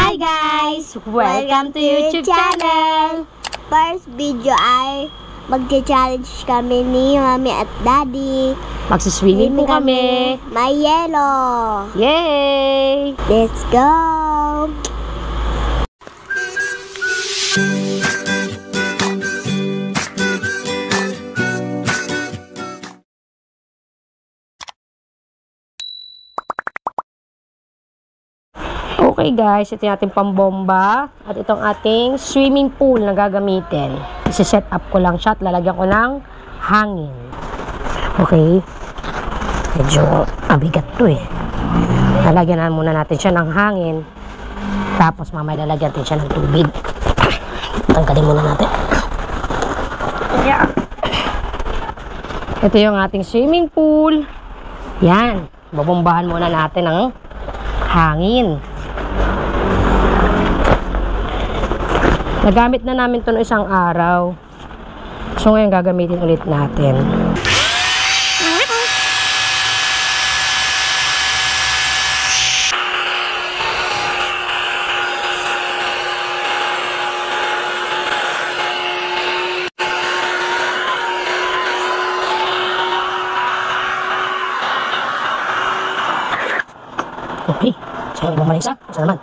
Hi guys! Welcome to YouTube channel! First video ay magcha-challenge kami ni Mami at Daddy. Magsiswimming po kami. May yellow. Yay! Let's go! Okay guys, ito yung ating pambomba at itong ating swimming pool na gagamitin. Isi-set up ko lang siya at lalagyan ko ng hangin. Okay. Medyo mabigat to eh. Lalagyan na muna natin siya ng hangin. Tapos mamaya lalagyan natin siya ng tubig. Tanggalin muna natin. Yeah. Ito yung ating swimming pool. Yan. Babombahan muna natin ng hangin. Nagamit na namin ito noong isang araw. So ngayon gagamitin ulit natin. Okay. So bumalik isa. Isa naman.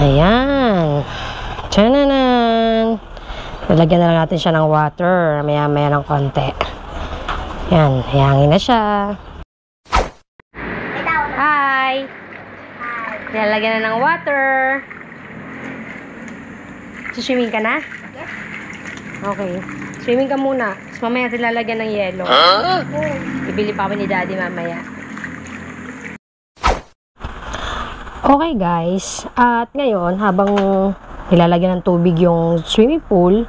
Ayan. Tananan. Lalagyan na lang natin siya ng water. Maya-maya ng konti. Ayan. Hangin na siya. Hi! Lalagyan na ng water. Swimming ka na? Yes. Okay. Swimming ka muna. Tapos mamaya natin lalagyan ng yelo. Ibili pa kami ni Daddy mamaya. Okay guys, at ngayon habang nilalagyan ng tubig yung swimming pool,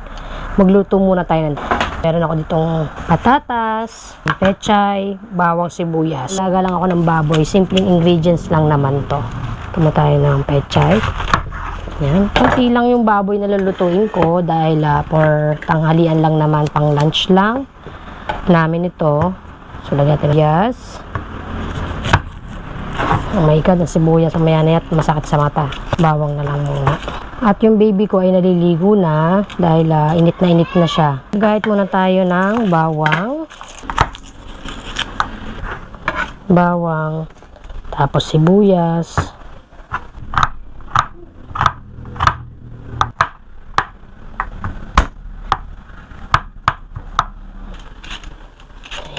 magluto muna tayo ng meron ako ditong patatas, pechay, bawang sibuyas. Laga lang ako ng baboy, simpleng ingredients lang naman to. Tumo tayo ng pechay. Yan, konti lang yung baboy na lulutuin ko dahil for tanghalian lang naman, pang lunch lang namin ito. So lagyan natin yes. Oh my God, ang sibuyas mamaya na yan, masakit sa mata. Bawang na lang muna. At yung baby ko ay naliligo na dahil init na siya. Gahit muna tayo ng bawang. Bawang. Tapos sibuyas.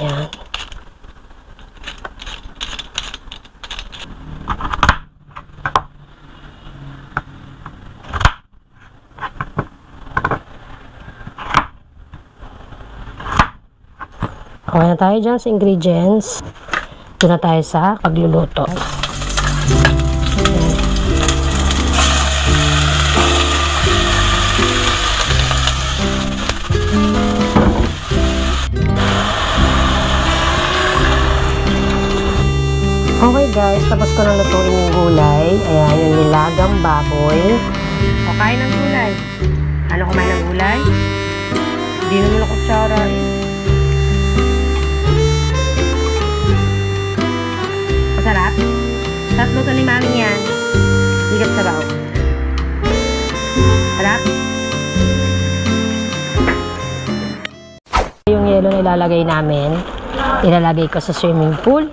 Ayan. Okay na tayo dyan sa ingredients. Doon na tayo sa pagluluto. Okay guys, tapos ko na lutuin yung gulay. Ayan, yung nilagang baboy. O, kain ng gulay. Ano kumain ng gulay? Hindi naman ako kutsara eh. Masarap. Tatlo to ni Mami yan. Higap sa baw. Sarap. Yung yelo na ilalagay namin, ilalagay ko sa swimming pool.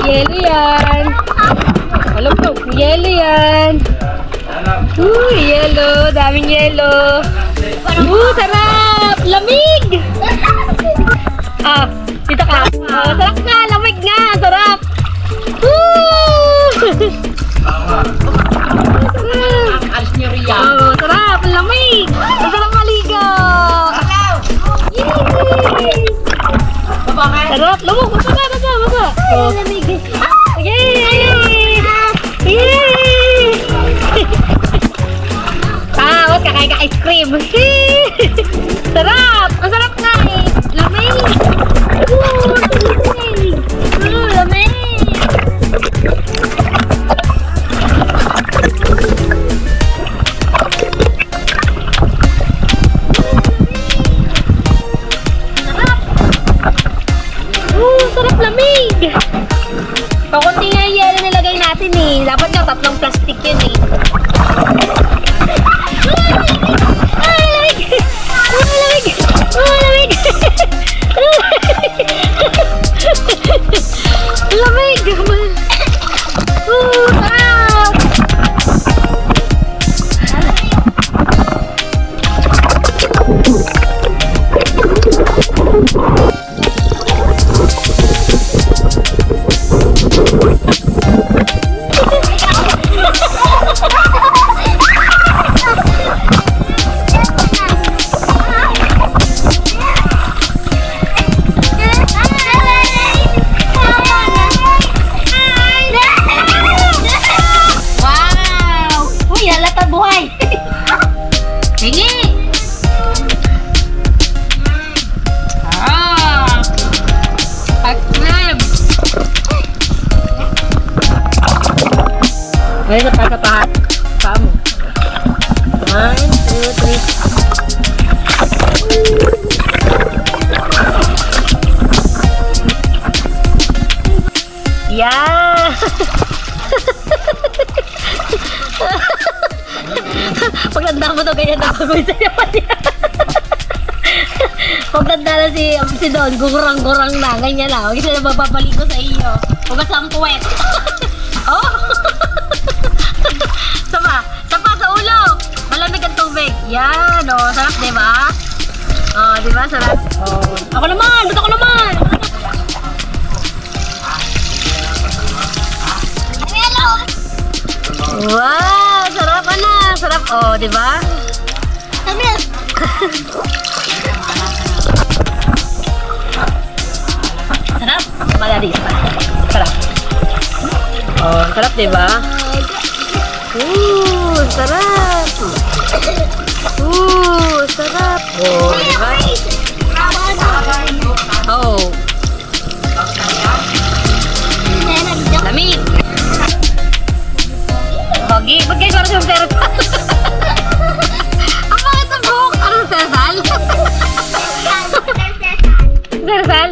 Yelo yan. Alam ko, yelo yan. Yelo. Daming yelo. Sarap! Lamig! Oh, sarap nga, lamig nga, sarap. Woo! Alis niyo riyan. Oh, sarap, lamig. Ang sarap maligo. Yay! Sarap, lumog, basa. Oh. Yay! Yay! Tapos kakain ka ice cream. Sarap! Ang sarap nga eh. Lamig! Lamig! Sarap lamig! Kakunti nga yung yelo nilagay natin eh. Dapat nga tatlong plastic yun eh. Lamig! Sarap! Ay, sapat. Kamu. 1, 2, 3. Yeah! Pagtanda mo to, ganyan na gagawin sa'yo pa niya. Pagtanda na si Don, gurang-gurang na, ganyan na. Huwag sila mababalik ko sa iyo. Huwag ka ang puwet. Oh! Sapa sa ulo. Malamig ang tubig. Yan, oh. Sarap, diba? Oh, diba? Sarap. Oh. Ako naman! Ba't ako naman? Wow! Sarap, ana! Sarap, oh. Diba? Sarap. Malalis pa. Sarap. Oh, sarap, diba? Sarap. Sarap. Oh, diba? Oh. Lamig. Pogi. Ba't kayo parang sa teresal? Ang mga ito buhok. Ano sa teresal? Teresal?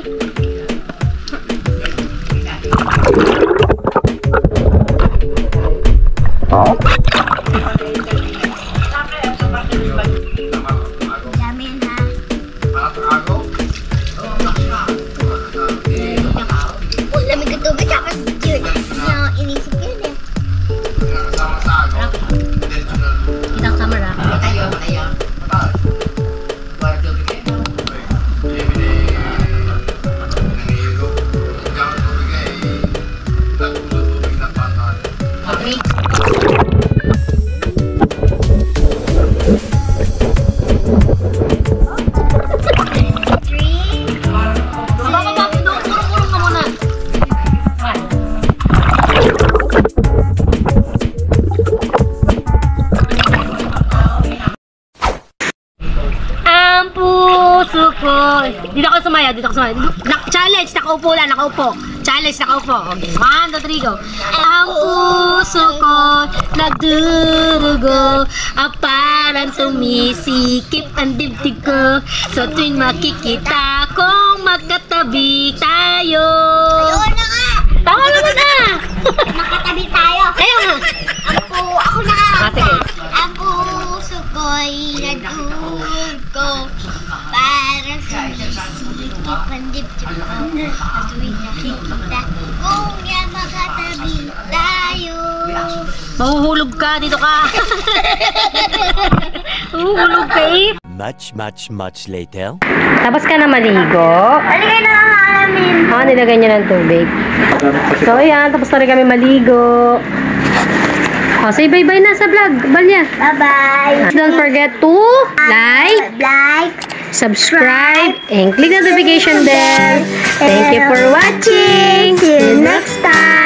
Dito ako sumaya. Challenge, nakaupo lang, nakaupo. Challenge, nakaupo. Okay, 1, 2, 3, go. Ang puso ko nagdurugo, parang sumisikip ang dibdib ko. So tuwing makikita kong magkatabi tayo. Ayun na nga! Tama naman na! Nakatabi tayo. Ayaw nga! Ako na nga. Sige. Ang puso ko'y nagdurugo, parang sumisikip ang dibdib ko. Sa tuwing nakikita kung yan magkatabi tayo. Mahuhulog ka, dito ka. Mahuhulog ka eh. Much later. Tapos ka na maligo. Halika na nga namin. nilagay niya ng tubig. So, ayan. Tapos na rin kami maligo. O, say bye-bye na sa vlog. Balya. Bye-bye. Don't forget to like, subscribe, and click notification bell. Thank you for watching. See you next time.